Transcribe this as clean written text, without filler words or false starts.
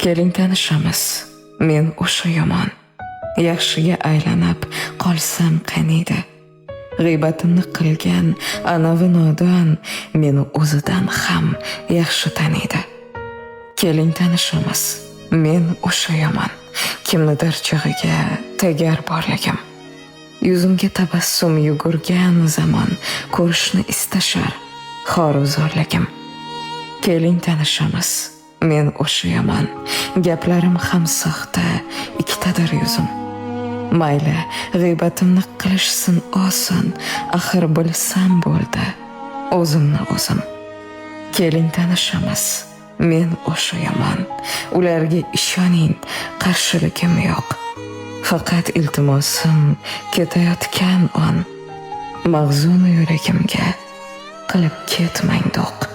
Keling tanishamiz, men o'sha yomon. Yaxshiga aylanib qolsam qaniydi? G'iybatimni qilgan anavi nodon meni o'zidan ham yaxshi taniydi. Keling tanishamiz, men o'sha yomon. Kimnidir chig'iga tegar borligim. Yuzimga tabassum yugurgan zamon ko'rishni istashar xoruzorligim. Keling tanishamiz, men o'sha yomon. Gaplarim ham soxta, ikkitadir yuzim. Mayli, g'iybatimni qilishsin oson, axir bilsam bo'ldi o'zimni o'zim. Keling tanishamiz, men o'sha yomon. Ularga ishoning, qarshiligim yo'q. Faqat iltimosim ketayotgan on, mag'zun yuragimga qilib ketmang do'q.